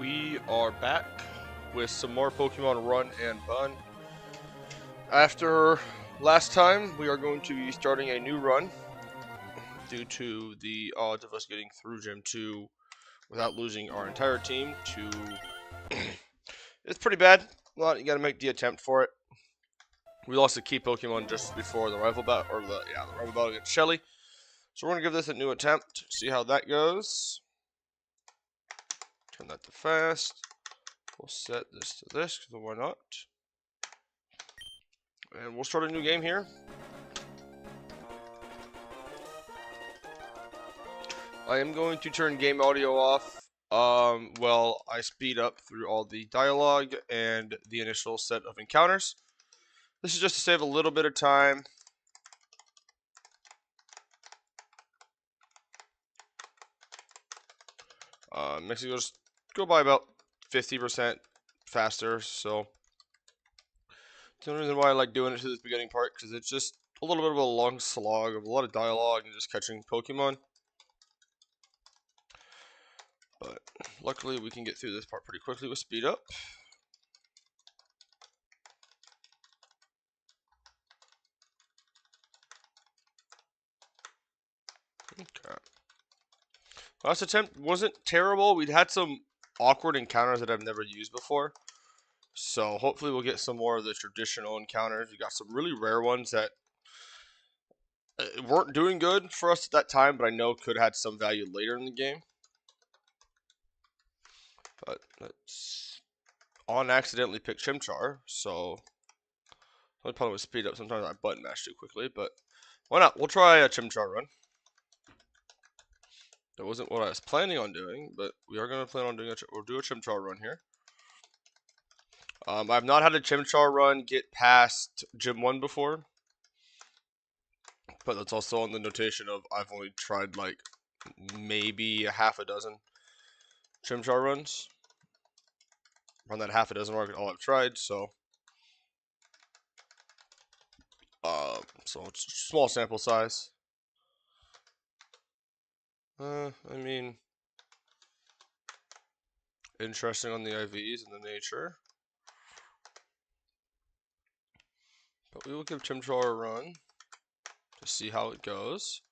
we are back with some more Pokemon Run and Bun. After last time, we are going to be starting a new run due to the odds of us getting through Gym 2 without losing our entire team to... It's pretty bad. Well, you gotta make the attempt for it. We lost a key Pokemon just before the rival battle, or the rival battle against Shelly. So we're gonna give this a new attempt, see how that goes. Turn that to fast. We'll set this to this, because why not? And we'll start a new game here. I am going to turn game audio off while I speed up through all the dialogue and the initial set of encounters. This is just to save a little bit of time. Makes it just go by about 50% faster, so that's the only reason why I like doing it to this beginning part, because it's just a little bit of a long slog of a lot of dialogue and just catching Pokemon. But luckily we can get through this part pretty quickly with speed up. Okay. Last attempt wasn't terrible. We'd had some awkward encounters that I've never used before. So hopefully we'll get some more of the traditional encounters. We got some really rare ones that weren't doing good for us at that time, but I know could have had some value later in the game. But let's on accidentally pick Chimchar, so the problem with speed up, sometimes I button mash too quickly, but why not? We'll try a Chimchar run. That wasn't what I was planning on doing, but we are going to plan on doing we'll do a Chimchar run here. I've not had a Chimchar run get past Gym 1 before, but that's also on the notation of I've only tried like maybe a half a dozen Chimchar runs. Around that half a dozen mark, all I've tried, so it's a small sample size. I mean, interesting on the IVs and the nature. But we will give Chimchar a run to see how it goes.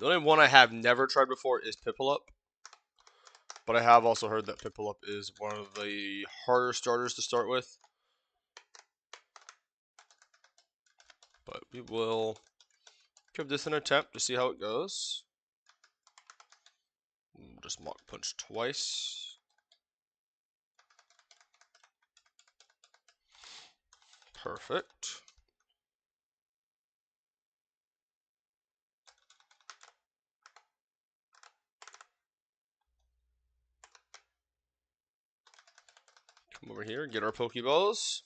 The only one I have never tried before is Piplup. But I have also heard that Piplup is one of the harder starters to start with. But we will give this an attempt to see how it goes. We'll just Mach Punch twice. Perfect. Come over here, get our Pokeballs.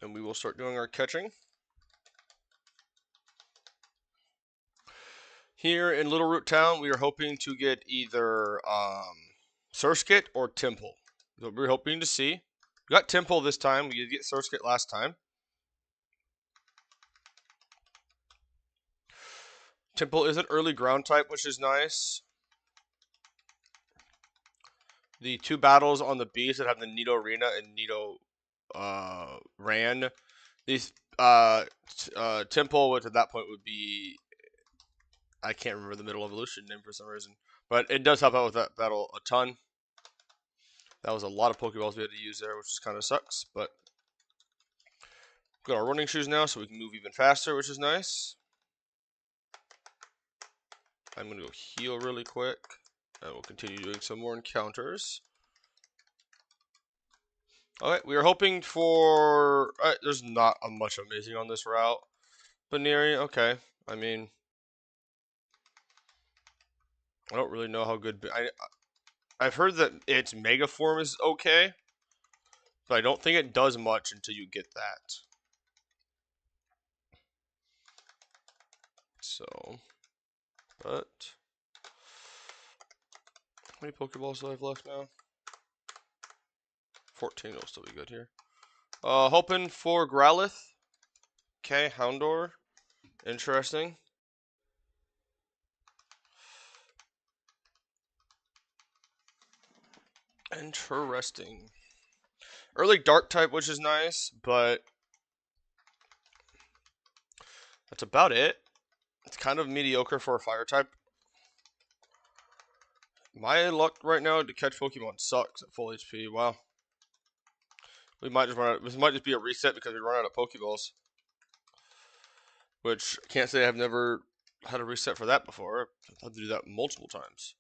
And we will start doing our catching. Here in Little Root Town, we are hoping to get either Surskit or Temple. That's what we're hoping to see. We got Temple this time. We did get Surskit last time. Temple is an early ground type, which is nice. The two battles on the beast that have the Nido Arena and Nido Ran. These Temple, which at that point would be, I can't remember the middle evolution name for some reason, but it does help out with that battle a ton. That was a lot of Pokeballs we had to use there, which just kind of sucks, but we've got our running shoes now, so we can move even faster, which is nice. I'm going to go heal really quick, and we'll continue doing some more encounters. Alright, we are hoping for... there's not much amazing on this route. Baneri, okay. I mean, I don't really know how good... I've heard that its Mega Form is okay, but I don't think it does much until you get that. So, but... how many Pokeballs do I have left now? 14 will still be good here. Hoping for Growlithe. Okay, Houndour. Interesting. Interesting. Early dark type, which is nice, but that's about it. It's kind of mediocre for a fire type. My luck right now to catch Pokemon sucks at full HP. Wow. We might just run out. This might just be a reset because we run out of Pokeballs. Which I can't say I've never had a reset for that before. I've had to do that multiple times.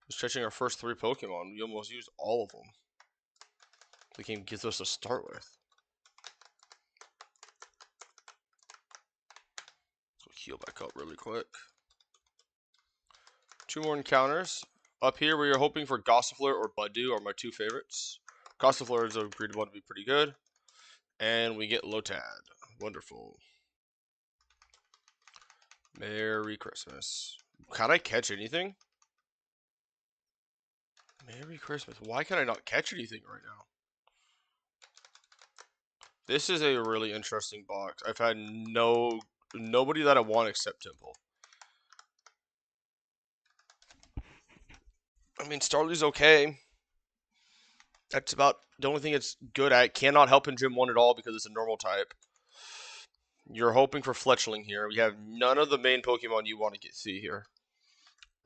Just catching our first 3 Pokemon, we almost used all of them. The game gives us to start with. So heal back up really quick. 2 more encounters. Up here, we are hoping for Gossifleur or Budew are my 2 favorites. Gossifleur is agreed upon to be pretty good. And we get Lotad. Wonderful. Merry Christmas. Can I catch anything? Merry Christmas. Why can I not catch anything right now? This is a really interesting box. I've had nobody that I want except Temple. I mean, Starly's okay. That's about the only thing it's good at. Cannot help in Gym 1 at all because it's a normal type. You're hoping for Fletchling here. We have none of the main Pokemon you want to see here.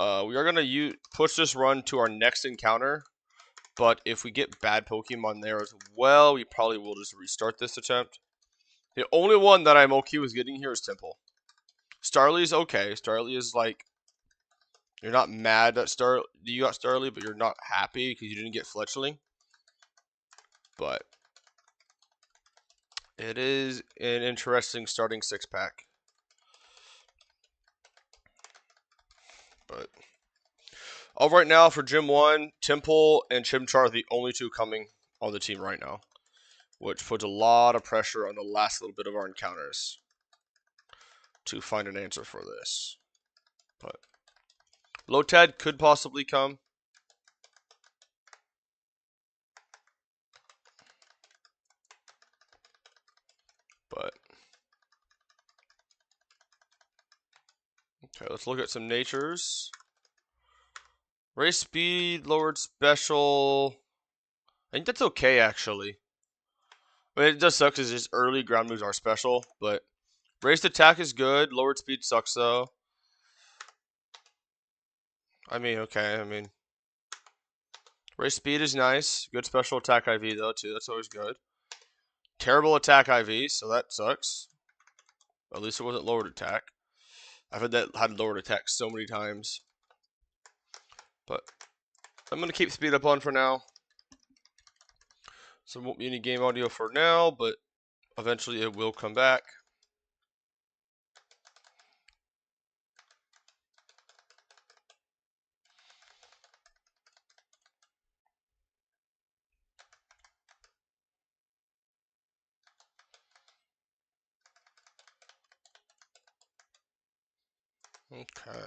We are going to push this run to our next encounter. But if we get bad Pokemon there as well, we probably will just restart this attempt. The only one that I'm okay with getting here is Temple. Starly's okay. Starly is like, you're not mad that you got Starly, but you're not happy because you didn't get Fletchling. But it is an interesting starting 6-pack. But all right now for Gym 1, Temple and Chimchar are the only 2 coming on the team right now, which puts a lot of pressure on the last little bit of our encounters to find an answer for this. But Lotad could possibly come. But okay, let's look at some natures. Race speed, lowered special. I think that's okay, actually. I mean, it does suck because his early ground moves are special, but raised attack is good. Lowered speed sucks, though. I mean, okay. I mean, race speed is nice. Good special attack IV, though, too. That's always good. Terrible attack IV, so that sucks. At least it wasn't lowered attack. I've had lowered attack so many times. But I'm going to keep speed up on for now. So there won't be any game audio for now, but eventually it will come back. Okay.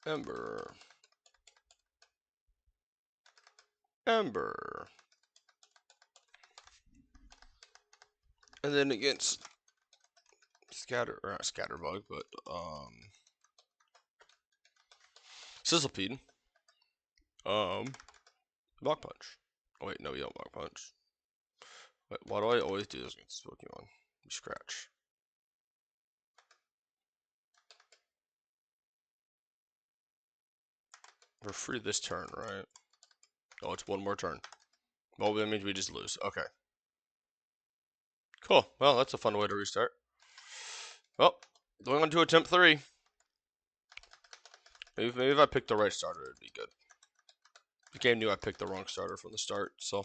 Ember. Ember. And then against not Scatterbug, but Sizzlepede. Mach Punch. Oh wait, no, you don't Mach Punch. Wait, why do I always do this against this Pokemon? You scratch. We're free this turn, right? Oh, it's 1 more turn. Well, that means we just lose. Okay. Cool. Well, that's a fun way to restart. Well, going on to attempt 3. Maybe if I picked the right starter, it'd be good. The game knew I picked the wrong starter from the start, so.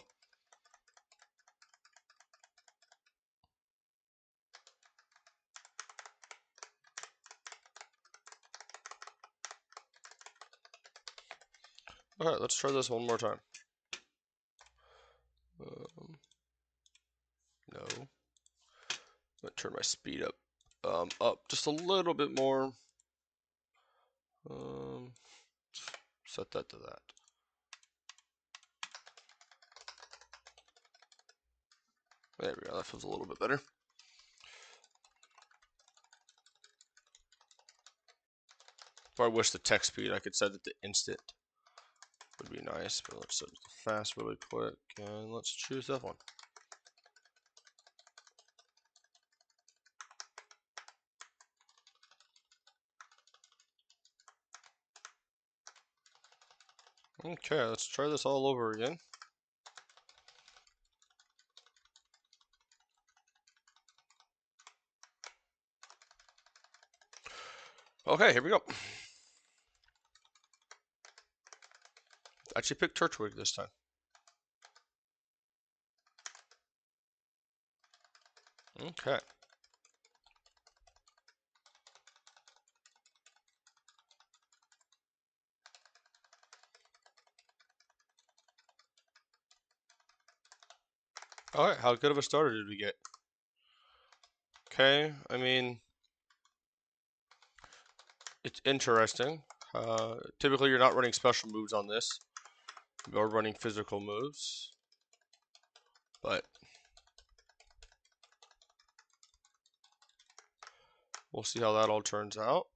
Alright, let's try this one more time. No. I'm gonna turn my speed up just a little bit more. Set that to that. There we go. That feels a little bit better. I wish the text speed I could set it to instant. Would be nice, but let's set it to fast really quick, and let's choose that one. Okay, let's try this all over again. Okay, here we go. Actually picked Turtwig this time. Okay. Alright, how good of a starter did we get? Okay, I mean, it's interesting. Typically, you're not running special moves on this. You're running physical moves. But we'll see how that all turns out.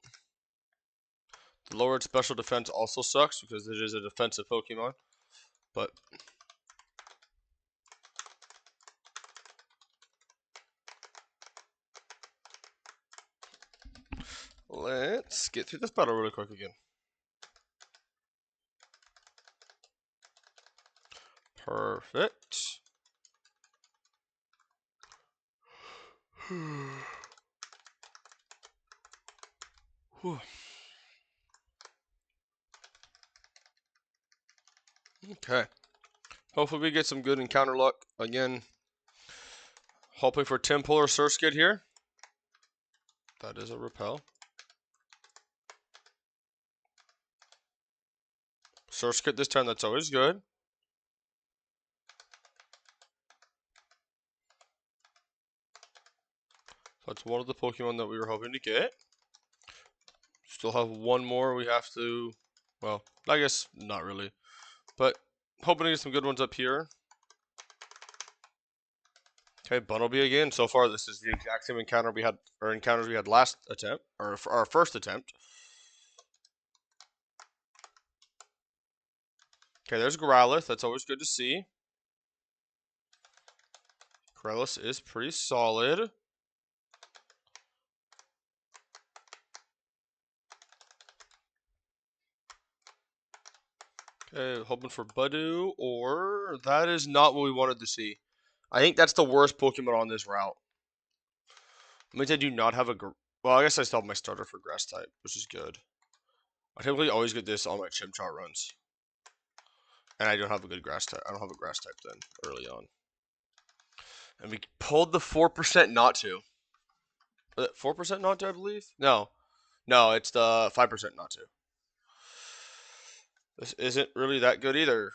The lowered special defense also sucks because it is a defensive Pokemon. But let's get through this battle really quick again. Perfect. Okay. Hopefully we get some good encounter luck. Again, hoping for Temple or Surskit here. That is a repel. Surskit this time, that's always good. That's one of the Pokemon that we were hoping to get. Still have one more we have to, well, I guess not really. But hoping to get some good ones up here. Okay, Bunnelby again. So far, this is the exact same encounter we had, or encounters we had last attempt, or our first attempt. Okay, there's Growlithe. That's always good to see. Growlithe is pretty solid. Okay, hoping for Budew, or that is not what we wanted to see. I think that's the worst Pokemon on this route. It means I do not have a... Well, I guess I still have my starter for Grass type, which is good. I typically always get this on my Chimchar runs. And I don't have a good Grass type. I don't have a Grass type then, early on. And we pulled the 4% not to. 4% not to, I believe? No. No, it's the 5% not to. This isn't really that good either.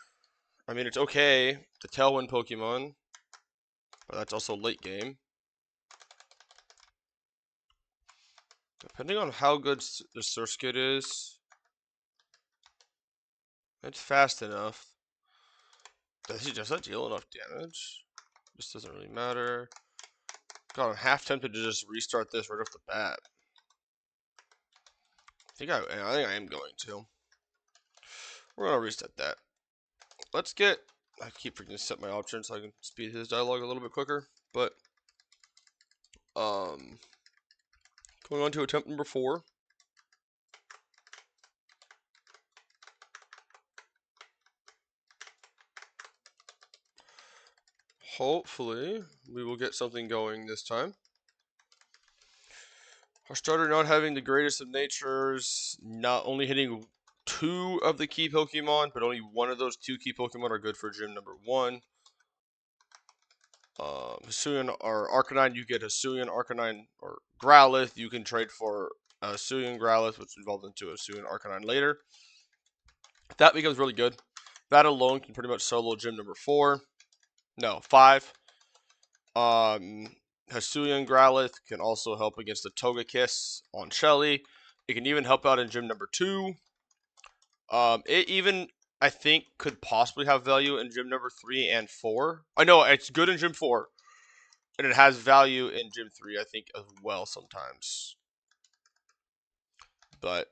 I mean, it's okay. The Tailwind Pokemon. But that's also late game. Depending on how good the Surskit is, it's fast enough. Does that deal enough damage? This doesn't really matter. God, I'm half tempted to just restart this right off the bat. I think I am going to. We're gonna reset that. Let's get. I keep forgetting to set my options so I can speed his dialogue a little bit quicker. But going on to attempt number 4. Hopefully, we will get something going this time. Our starter not having the greatest of natures, not only hitting 2 of the key Pokemon, but only one of those 2 key Pokemon are good for gym number 1. Hisuian or Arcanine, you get Hisuian, Arcanine, or Growlithe. You can trade for Hisuian Growlithe, which evolves into Hisuian Arcanine later. That becomes really good. That alone can pretty much solo gym number 4. No, 5. Hisuian Growlithe can also help against the Togekiss on Shelly. It can even help out in gym number 2. It even, I think, could possibly have value in gym number 3 and 4. I know it's good in gym 4. And it has value in gym 3, I think, as well sometimes. But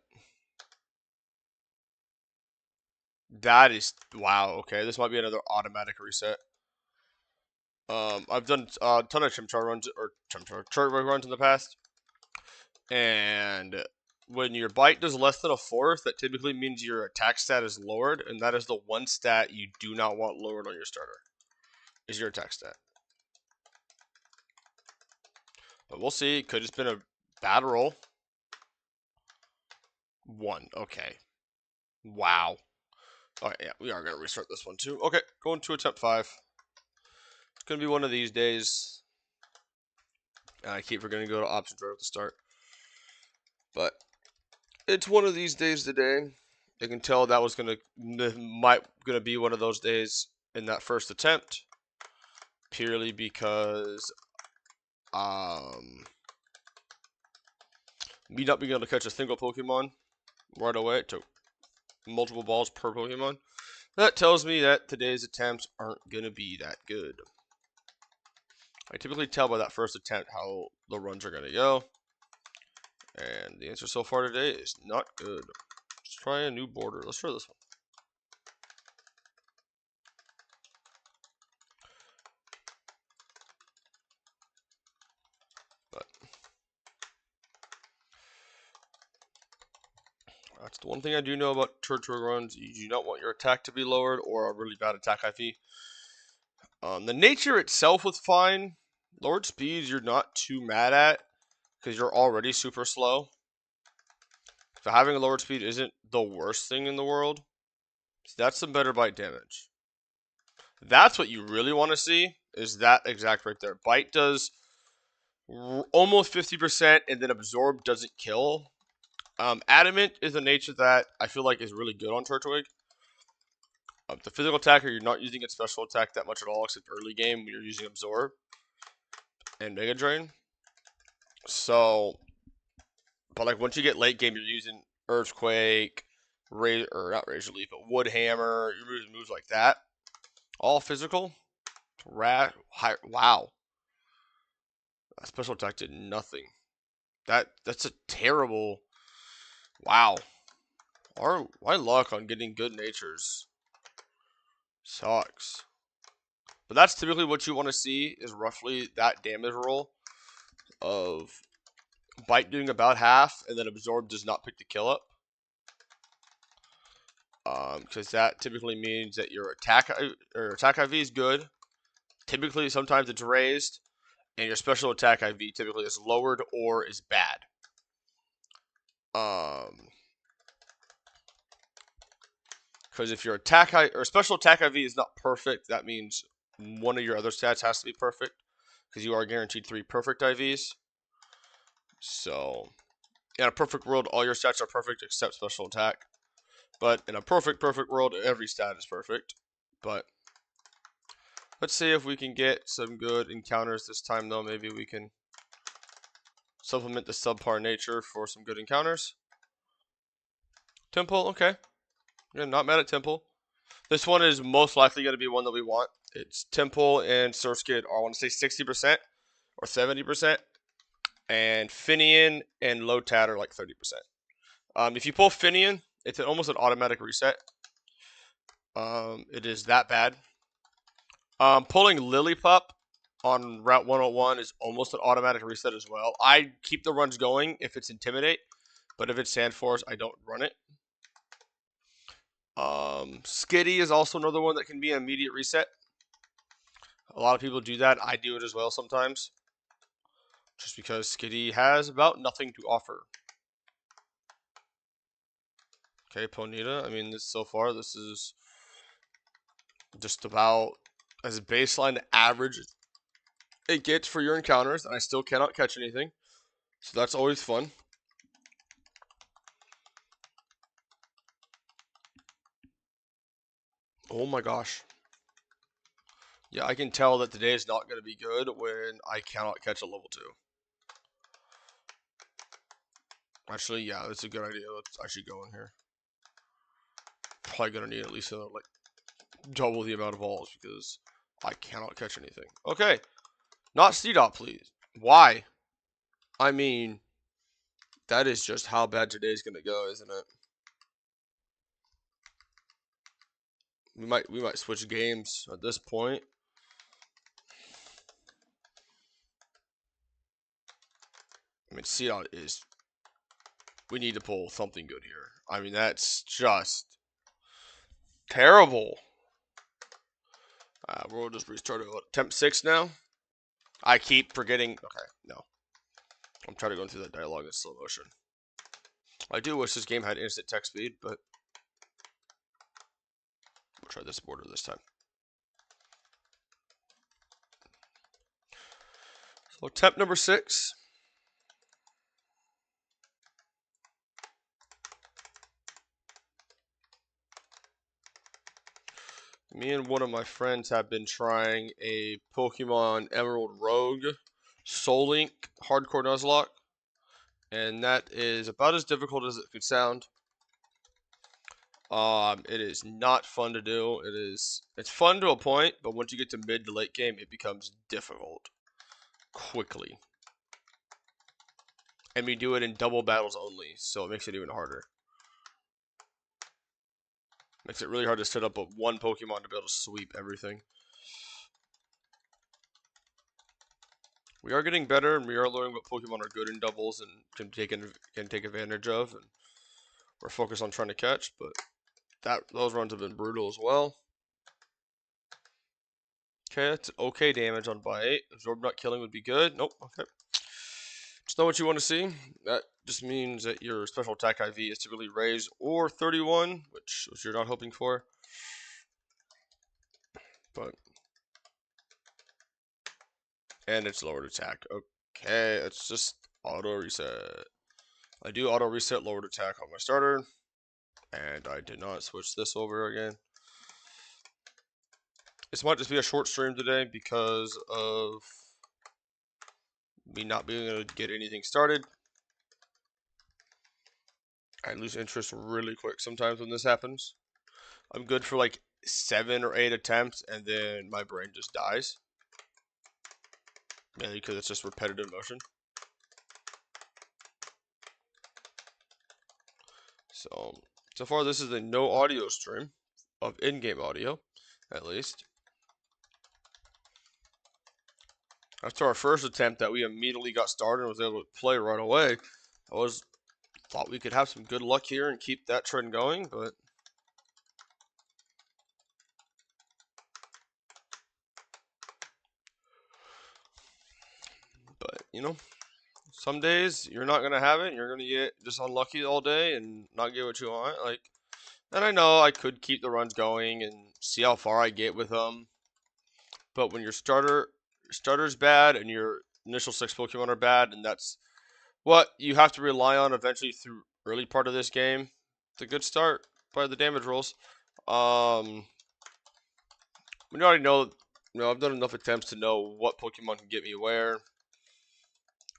That is, wow, okay. This might be another automatic reset. I've done a ton of chimchar runs, or chart runs in the past. And when your bite does less than a fourth, that typically means your attack stat is lowered. And that is the one stat you do not want lowered on your starter, is your attack stat. But we'll see. It could have just been a bad roll. 1. Okay. Wow. Alright, yeah, we are going to restart this one too. Okay, going to attempt 5. It's going to be one of these days. I keep forgetting to go to options right at the start. But it's one of these days today. You can tell that was gonna be one of those days in that first attempt, purely because me not being able to catch a single Pokemon right away. It took multiple balls per Pokemon. That tells me that today's attempts aren't gonna be that good. I typically tell by that first attempt how the runs are gonna go, and the answer so far today is not good. Let's try a new border. Let's try this one. But that's the one thing I do know about Turtwig runs. You do not want your attack to be lowered or a really bad attack IV. The nature itself was fine. Lowered speeds you're not too mad at because you're already super slow. So having a lowered speed isn't the worst thing in the world. So that's some better bite damage. That's what you really want to see, is that exact right there. Bite does almost 50% and then absorb doesn't kill. Adamant is a nature that I feel like is really good on Turtwig. The physical attacker, you're not using its special attack that much at all, except early game when you're using Absorb and Mega Drain. So, but like once you get late game, you're using Earthquake, not Razor Leaf, but Wood Hammer. You're using moves like that. All physical. Wow. That special attack did nothing. That's a terrible. Wow. My luck on getting good natures sucks. But that's typically what you want to see, is roughly that damage roll of Bite doing about half, and then Absorb does not pick the kill up. Because that typically means that your attack IV is good. Typically, sometimes it's raised, and your special attack IV typically is lowered or is bad. Because if your special attack IV is not perfect, that means one of your other stats has to be perfect, because you are guaranteed 3 perfect IVs. So, in a perfect world, all your stats are perfect except special attack. But in a perfect world, every stat is perfect. But let's see if we can get some good encounters this time, though. Maybe we can supplement the subpar nature for some good encounters. Temple, okay. Yeah, not mad at Temple. This one is most likely going to be one that we want. It's Temple and Surskit are, I want to say, 60% or 70%. And Finian and Lotad are like 30%. If you pull Finian, it's almost an automatic reset. It is that bad. Pulling Lillipup on Route 101 is almost an automatic reset as well. I keep the runs going if it's Intimidate, but if it's Sandforce, I don't run it. Skitty is also another one that can be an immediate reset. A lot of people do that. I do it as well sometimes, just because Skitty has about nothing to offer. Okay, Ponyta. I mean, so far, this is just about as baseline average it gets for your encounters, and I still cannot catch anything. So that's always fun. Oh my gosh. Yeah, I can tell that today is not going to be good when I cannot catch a level 2. Actually, yeah, that's a good idea. Let's actually go in here. Probably going to need at least another, like, double the amount of balls because I cannot catch anything. Okay. Not C-Dot, please. Why? I mean, that is just how bad today's going to go, isn't it? We might switch games at this point. I mean, Seattle is. We need to pull something good here. I mean, that's just terrible. We'll just restart it. Attempt 6 now. I keep forgetting. Okay, no. I'm trying to go through that dialogue in slow motion. I do wish this game had instant text speed, but we'll try this border this time. So attempt number 6. Me and one of my friends have been trying a Pokemon Emerald Rogue Soul Link Hardcore Nuzlock, and that is about as difficult as it could sound. It is not fun to do. It's fun to a point, but once you get to mid to late game, it becomes difficult quickly. And we do it in double battles only, so it makes it even harder. Makes it really hard to set up with one Pokemon to be able to sweep everything. We are getting better, and we are learning what Pokemon are good in doubles and can take advantage of, and we're focused on trying to catch. But those runs have been brutal as well. Okay, that's okay damage on Bite. Absorb not killing would be good. Nope. Okay. Just not what you want to see. That just means that your special attack IV is typically raised or 31, which you're not hoping for. And it's lowered attack. Okay, it's just auto reset. I do auto reset lowered attack on my starter, and I did not switch this over again. This might just be a short stream today because of me not being able to get anything started. I lose interest really quick sometimes when this happens. I'm good for like 7 or 8 attempts, and then my brain just dies. Mainly because it's just repetitive motion. So far this is a no audio stream of in-game audio, at least. After our first attempt that we immediately got started and was able to play right away, thought we could have some good luck here and keep that trend going, but you know, some days you're not gonna have it. You're gonna get just unlucky all day and not get what you want. And I know I could keep the runs going and see how far I get with them, but when your starter's bad and your initial 6 Pokemon are bad, and that's what you have to rely on eventually through early part of this game. It's a good start by the damage rolls. We already know, I've done enough attempts to know what Pokemon can get me where.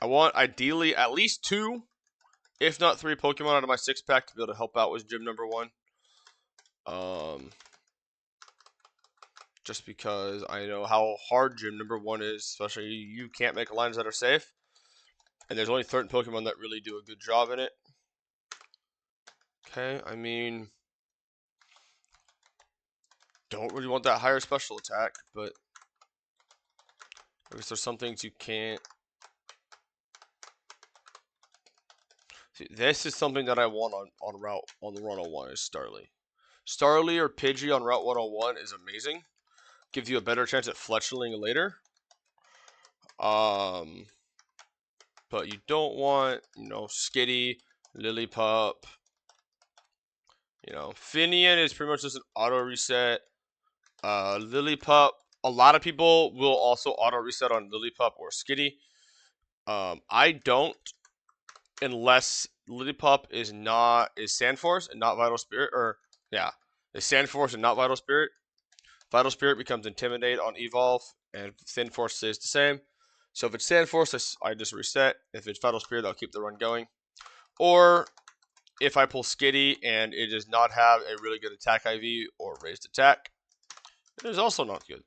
I want ideally at least 2, if not 3 Pokemon out of my 6-pack to be able to help out with gym number 1. Just because I know how hard gym number 1 is, especially you can't make lines that are safe. And there's only certain Pokemon that really do a good job in it. Okay, I mean, don't really want that higher special attack, but I guess there's some things you can't. See, this is something that I want on the Run 101 is Starly. Starly or Pidgey on Route 101 is amazing. Gives you a better chance at fletchling later. But you don't want, Skitty, Lillipup. Finian is pretty much just an auto reset. Lillipup, a lot of people will also auto reset on Lillipup or Skitty. I don't, unless Lillipup is Sandforce and not Vital Spirit, is Sandforce and not Vital Spirit. Vital Spirit becomes Intimidate on Evolve, and Thin Force stays the same. So if it's Sandforce, I just reset. If it's Vital Spirit, I'll keep the run going. Or if I pull Skitty and it does not have a really good attack IV or raised attack, it is also not good.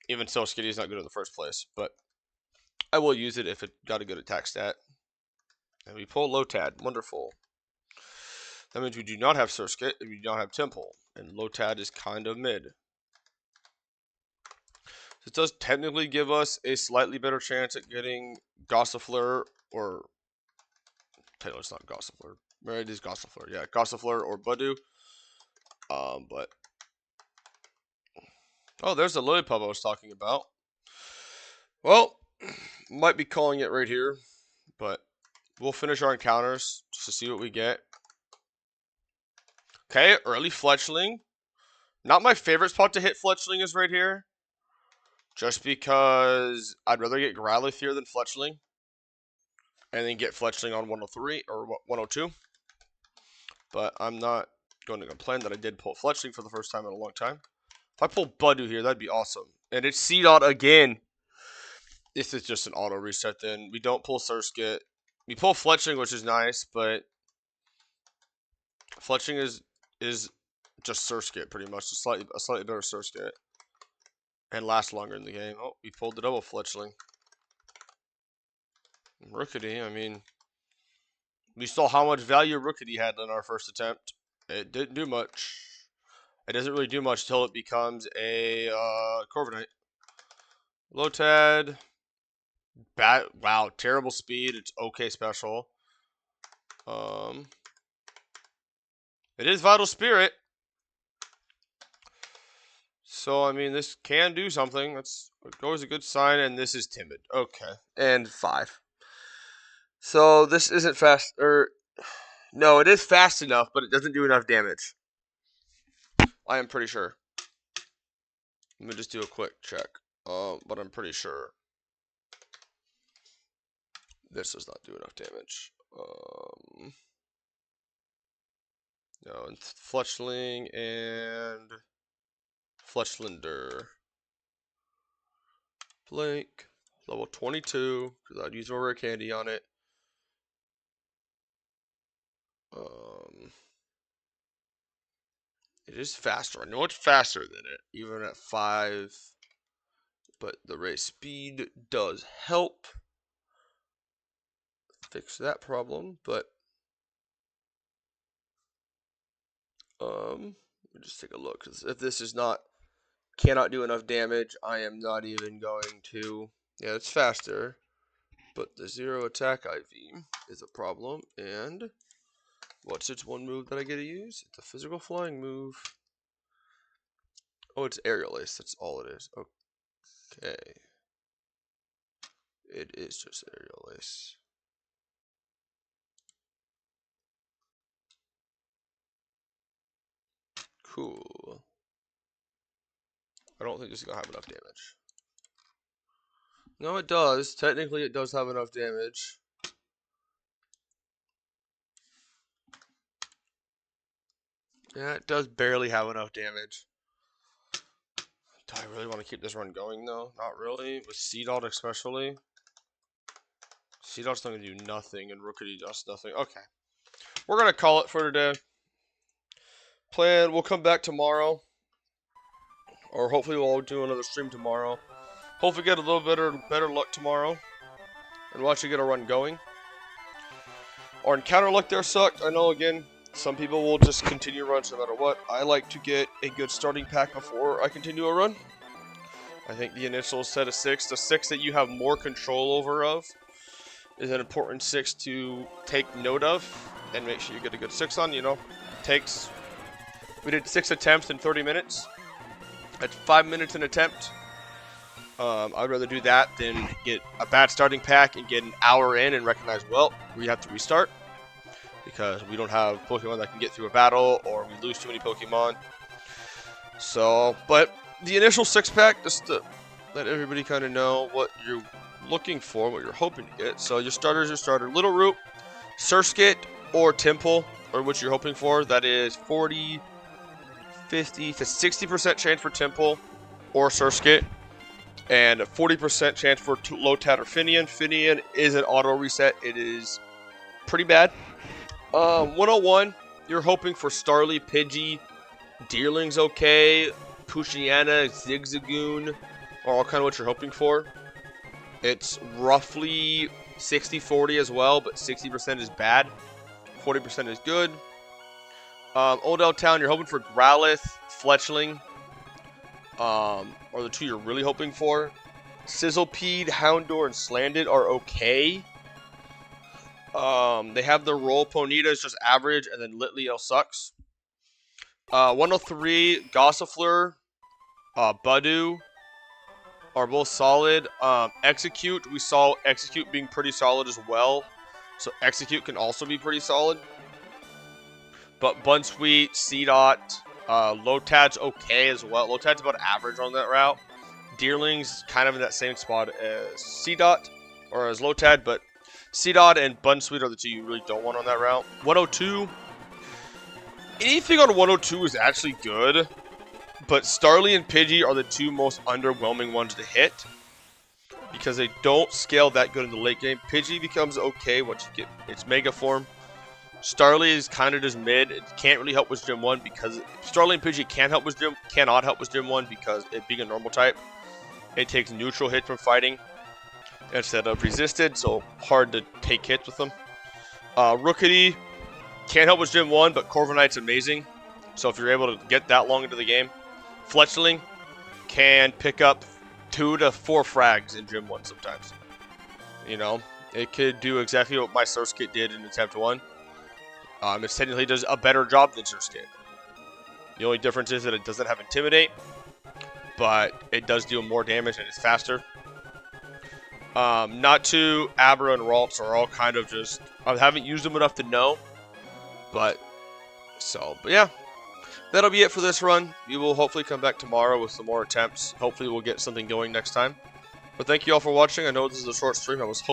Even so, Skitty is not good in the first place, but I will use it if it got a good attack stat. And we pull Lotad. Wonderful. That means we do not have Surskit and we do not have Temple. and Lotad is kind of mid. So it does technically give us a slightly better chance at getting Gossifleur or... Technically it's not Gossifleur. It is Gossifleur. Yeah, Gossifleur or Budew. But... Oh, there's the Lillipup I was talking about. Well, might be calling it right here, but we'll finish our encounters just to see what we get. Okay, early Fletchling. Not my favorite spot to hit Fletchling is right here. Just because I'd rather get Growlithe here than Fletchling. And then get Fletchling on 103 or 102. But I'm not going to complain that I did pull Fletchling for the first time in a long time. If I pull Budew here, that'd be awesome. And it's Seedot again. This is just an auto reset then. We don't pull Surskit. We pull Fletchling, which is nice, but Fletchling is just Surskit pretty much. A slightly better Surskit. And lasts longer in the game. Oh, we pulled the double Fletchling. Rookity, I mean, we saw how much value Rookity had in our first attempt. It didn't do much. It doesn't really do much until it becomes a Corviknight. Lotad. Wow, terrible speed. It's okay special. It is Vital Spirit. So, I mean, this can do something. That's always a good sign. And this is Timid. Okay. And 5. So, this isn't fast. No, it is fast enough, but it doesn't do enough damage. I am pretty sure. Let me just do a quick check. But I'm pretty sure this does not do enough damage. No, and Fletchling and Fletchlander. Blake, level 22, because I'd use more rare candy on it. It is faster. I know it's faster than it, even at 5. But the race speed does help fix that problem. But let me just take a look. Because if this is cannot do enough damage, I am not even going to. Yeah, it's faster. But the 0 attack IV is a problem. And what's its one move that I get to use? It's a physical flying move. Oh, it's Aerial Ace. That's all it is. Okay. It is just Aerial Ace. Cool. I don't think this is going to have enough damage. No, it does. Technically, it does have enough damage. Yeah, it does barely have enough damage. Do I really want to keep this run going, though? Not really. With Seedot especially. Seedot's not going to do nothing, and Rookity does nothing. Okay. We're going to call it for today. We'll come back tomorrow. Or hopefully we'll do another stream tomorrow. Hopefully get a little better luck tomorrow. And we'll actually get a run going. Our encounter luck there sucked. I know, again, some people will just continue runs no matter what. I like to get a good starting pack before I continue a run. I think the initial set of 6, the 6 that you have more control over is an important 6 to take note of. And make sure you get a good 6 on, we did 6 attempts in 30 minutes. That's 5 minutes an attempt. I'd rather do that than get a bad starting pack and get an hour in and recognize, well, we have to restart because we don't have Pokemon that can get through a battle or we lose too many Pokemon. So, but the initial 6-pack, just to let everybody kind of know what you're looking for, what you're hoping to get. So your starters, Little Root, Surskit, or Temple, or what you're hoping for. That is 40, 50 to 60% chance for Temple or Surskit. And a 40% chance for Lotad or Finian. Finian is an auto reset. It is pretty bad. 101, you're hoping for Starly, Pidgey, Deerling's okay, Poochyena, Zigzagoon, are all kind of what you're hoping for. It's roughly 60-40 as well, but 60% is bad. 40% is good. Odell Town, you're hoping for Growlithe, Fletchling, are the two you're really hoping for. Sizzlepede, Houndour, and Slanded are okay. They have the Roll Ponyta is just average, and then Litleo sucks. 103, Gossifleur, Budew are both solid. Execute, we saw Execute being pretty solid as well. So Execute can also be pretty solid. But Bunsweet, Seedot, Lotad's okay as well. Lotad's about average on that route. Deerling's kind of in that same spot as Seedot, or as Lotad, but Seedot and Bunsweet are the two you really don't want on that route. 102. Anything on 102 is actually good, but Starly and Pidgey are the two most underwhelming ones to hit because they don't scale that good in the late game. Pidgey becomes okay once you get its Mega form. Starly is kind of just mid. It can't really help with Gym 1 because Starly and Pidgey cannot help with Gym 1 because it being a normal type, it takes neutral hits from fighting instead of resisted, so hard to take hits with them. Rookity can't help with Gym 1, but Corviknight's amazing. So if you're able to get that long into the game, Fletchling can pick up 2 to 4 frags in Gym 1 sometimes. You know, it could do exactly what my Surskit did in Attempt 1. It technically does a better job than Surskit. The only difference is that it doesn't have Intimidate, but it does deal more damage and it's faster. Natu, Abra, and Ralts are all kind of just... I haven't used them enough to know. But yeah. That'll be it for this run. We will hopefully come back tomorrow with some more attempts. Hopefully we'll get something going next time. But thank you all for watching. I know this is a short stream. I was hoping